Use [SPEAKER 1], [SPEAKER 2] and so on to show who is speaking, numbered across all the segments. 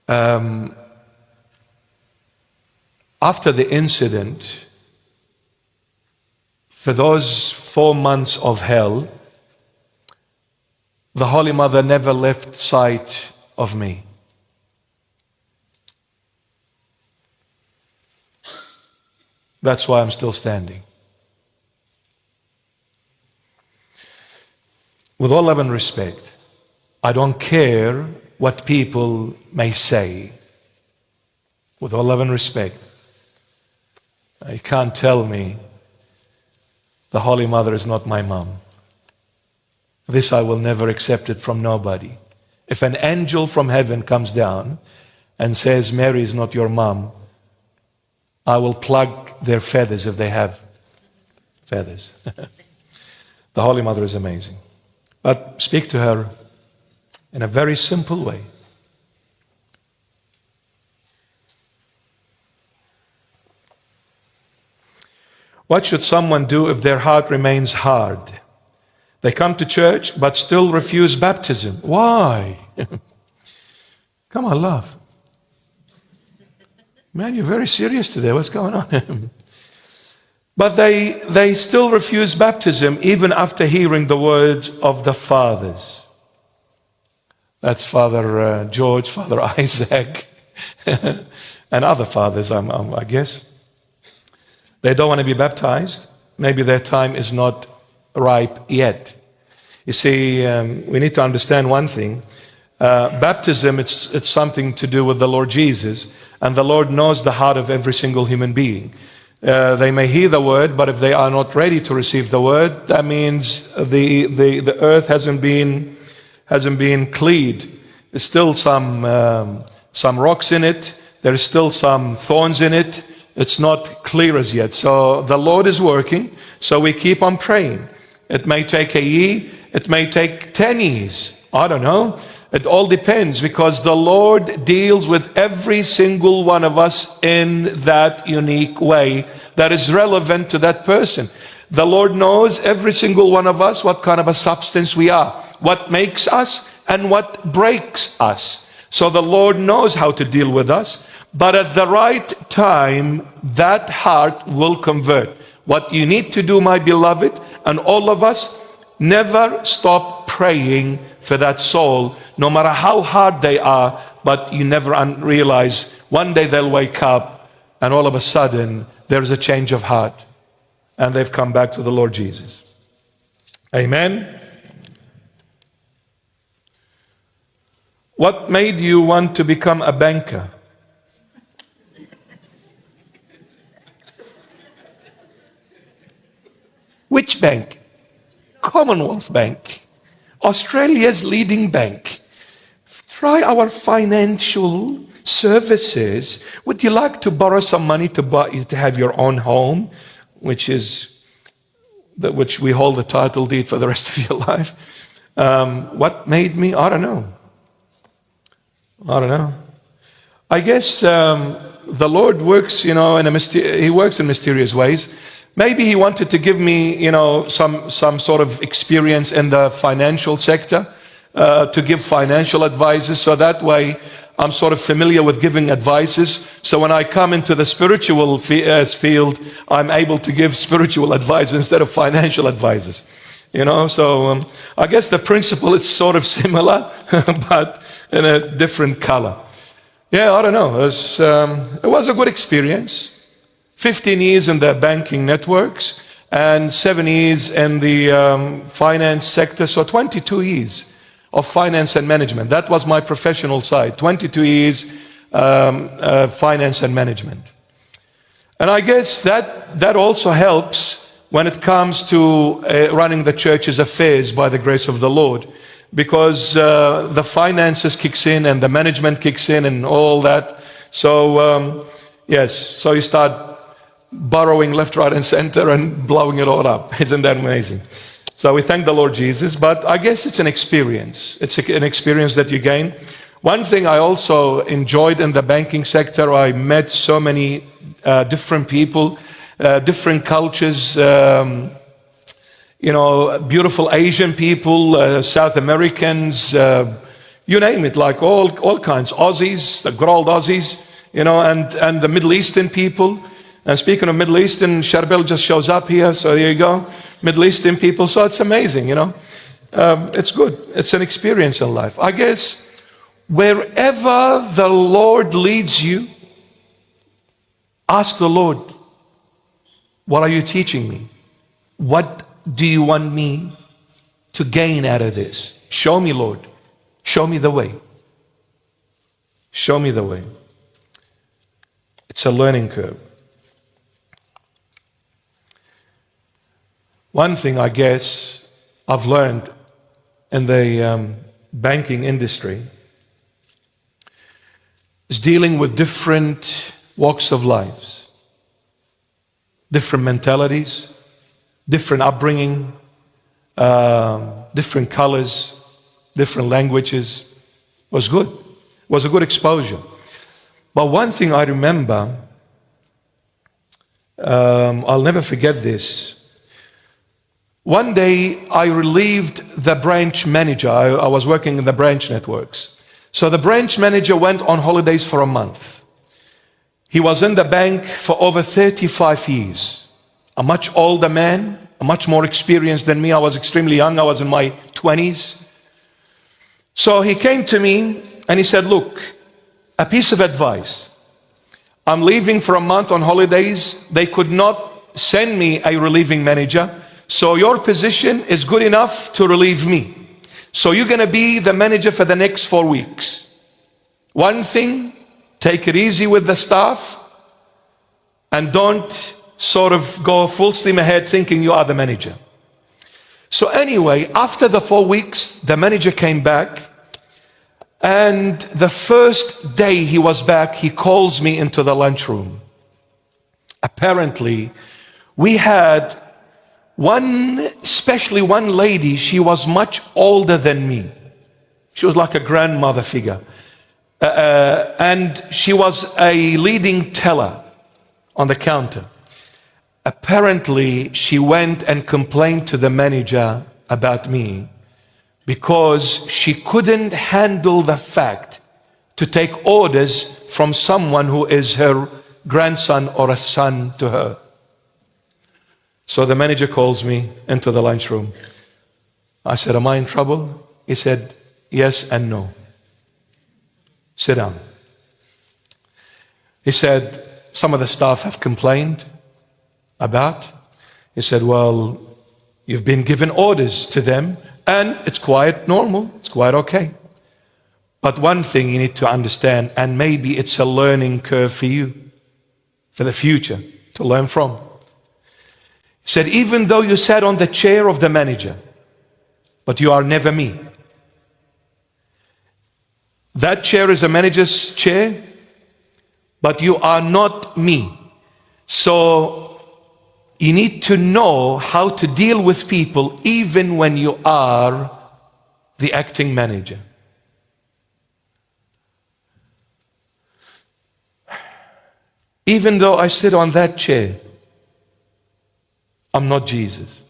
[SPEAKER 1] After the incident, for those 4 months of hell, the Holy Mother never left sight of me. That's why I'm still standing. With all love and respect, I don't care what people may say. With all love and respect, you can't tell me the Holy Mother is not my mom. This I will never accept it from nobody. If an angel from heaven comes down and says, Mary is not your mom, I will plug their feathers if they have feathers. The Holy Mother is amazing. But speak to her in a very simple way. What should someone do if their heart remains hard? They come to church but still refuse baptism. Why? Come on, love. Man, you're very serious today. What's going on? But they still refuse baptism even after hearing the words of the fathers. That's Father George, Father Isaac, and other fathers, I guess. They don't want to be baptized. Maybe their time is not ripe yet. You see, we need to understand one thing. Baptism, it's something to do with the Lord Jesus, and the Lord knows the heart of every single human being. They may hear the word, but if they are not ready to receive the word, that means the earth hasn't been cleared. There's still some rocks in it. There's still some thorns in it. It's not clear as yet. So the Lord is working. So we keep on praying. It may take a year. It may take 10 years. I don't know. It all depends, because the Lord deals with every single one of us in that unique way that is relevant to that person. The Lord knows every single one of us what kind of a substance we are, what makes us and what breaks us. So the Lord knows how to deal with us, but at the right time, that heart will convert. What you need to do, my beloved, and all of us, never stop praying for that soul, no matter how hard they are, but you never realize one day they'll wake up and all of a sudden there's a change of heart and they've come back to the Lord Jesus. Amen. What made you want to become a banker? Which bank? Commonwealth Bank, Australia's leading bank. Try our financial services. Would you like to borrow some money to have your own home, which we hold the title deed for the rest of your life? What made me? I don't know. I guess the Lord works, He works in mysterious ways. Maybe He wanted to give me, some sort of experience in the financial sector, to give financial advices, so that way I'm sort of familiar with giving advices. So when I come into the spiritual field, I'm able to give spiritual advice instead of financial advices. So I guess the principle is sort of similar, but in a different color. Yeah, I don't know. It was a good experience. 15 years in the banking networks and 7 years in the finance sector. So 22 years of finance and management. That was my professional side. 22 years finance and management. And I guess that also helps when it comes to running the church's affairs by the grace of the Lord. Because the finances kicks in and the management kicks in and all that. So so you start borrowing left, right, and center and blowing it all up. Isn't that amazing? So we thank the Lord Jesus, but I guess it's an experience. It's an experience that you gain. One thing I also enjoyed in the banking sector, I met so many different people, different cultures, beautiful Asian people, South Americans, You name it, like all kinds. Aussies, the good old Aussies, and the Middle Eastern people. And speaking of Middle Eastern, Sharbil just shows up here, so there you go. Middle Eastern people, so it's amazing, It's good. It's an experience in life. I guess wherever the Lord leads you, ask the Lord, what are you teaching me? What do you want me to gain out of this? Show me, Lord. Show me the way. Show me the way. It's a learning curve. One thing I guess I've learned in the banking industry is dealing with different walks of life, different mentalities, different upbringing, different colors, different languages. Was good. Was a good exposure. But one thing I remember, I'll never forget this. One day I relieved the branch manager. I was working in the branch networks. So the branch manager went on holidays for a month. He was in the bank for over 35 years. A much older man, a much more experienced than me. I was extremely young. I was in my 20s. So he came to me and he said, look, a piece of advice. I'm leaving for a month on holidays. They could not send me a relieving manager. So your position is good enough to relieve me. So you're going to be the manager for the next 4 weeks. One thing, take it easy with the staff and don't sort of go full steam ahead thinking you are the manager. So anyway, after the 4 weeks, the manager came back, and the first day he was back, he calls me into the lunchroom. Apparently, we had especially one lady, she was much older than me. She was like a grandmother figure. And she was a leading teller on the counter. Apparently, she went and complained to the manager about me because she couldn't handle the fact to take orders from someone who is her grandson or a son to her. So the manager calls me into the lunchroom. I said, am I in trouble? He said, yes and no. Sit down. He said, some of the staff have complained about. He said, well, you've been given orders to them and it's quite normal. It's quite okay. But one thing you need to understand, and maybe it's a learning curve for you, for the future, to learn from. He said, even though you sat on the chair of the manager, but you are never me. That chair is a manager's chair, but you are not me. So you need to know how to deal with people even when you are the acting manager. Even though I sit on that chair, I'm not Jesus.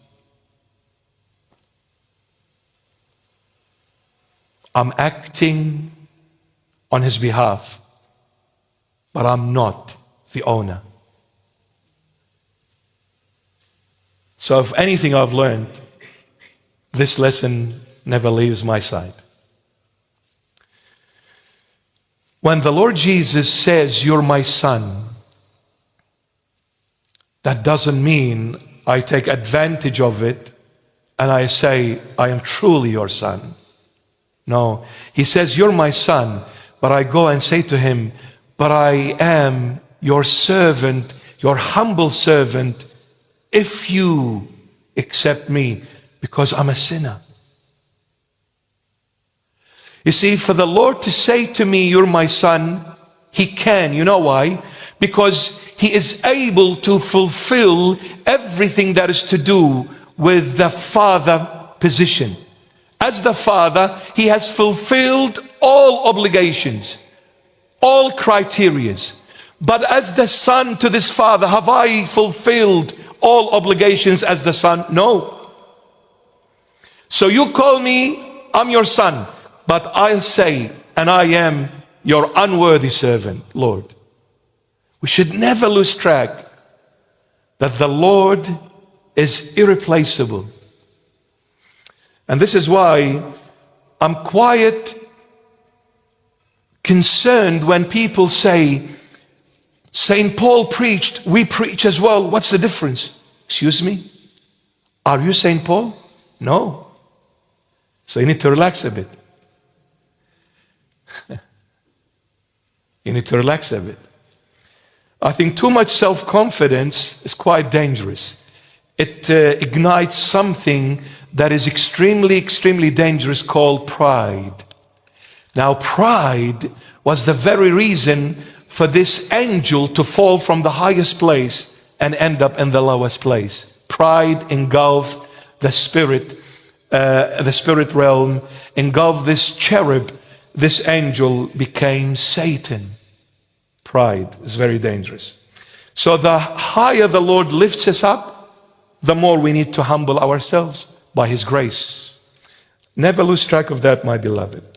[SPEAKER 1] I'm acting on his behalf, but I'm not the owner. So if anything I've learned, this lesson never leaves my side. When the Lord Jesus says, you're my son, that doesn't mean I take advantage of it and I say, I am truly your son. No, he says, you're my son, but I go and say to him, but I am your servant, your humble servant, if you accept me, because I'm a sinner. You see, for the Lord to say to me, you're my son, he can. You know why? Because he is able to fulfill everything that is to do with the father position. As the father, he has fulfilled all obligations, all criterias. But as the son to this father, have I fulfilled all obligations as the son? No. So you call me, I'm your son. but I'll say, and I am your unworthy servant, Lord. We should never lose track that the Lord is irreplaceable. And this is why I'm quite concerned when people say, St. Paul preached, we preach as well. What's the difference? Excuse me? Are you St. Paul? No. So you need to relax a bit. You need to relax a bit. I think too much self-confidence is quite dangerous. It ignites something that is extremely, extremely dangerous called pride. Now, pride was the very reason for this angel to fall from the highest place and end up in the lowest place. Pride engulfed the spirit realm, engulfed this cherub. This angel became Satan. Pride is very dangerous. So the higher the Lord lifts us up, the more we need to humble ourselves by His grace. Never lose track of that, my beloved.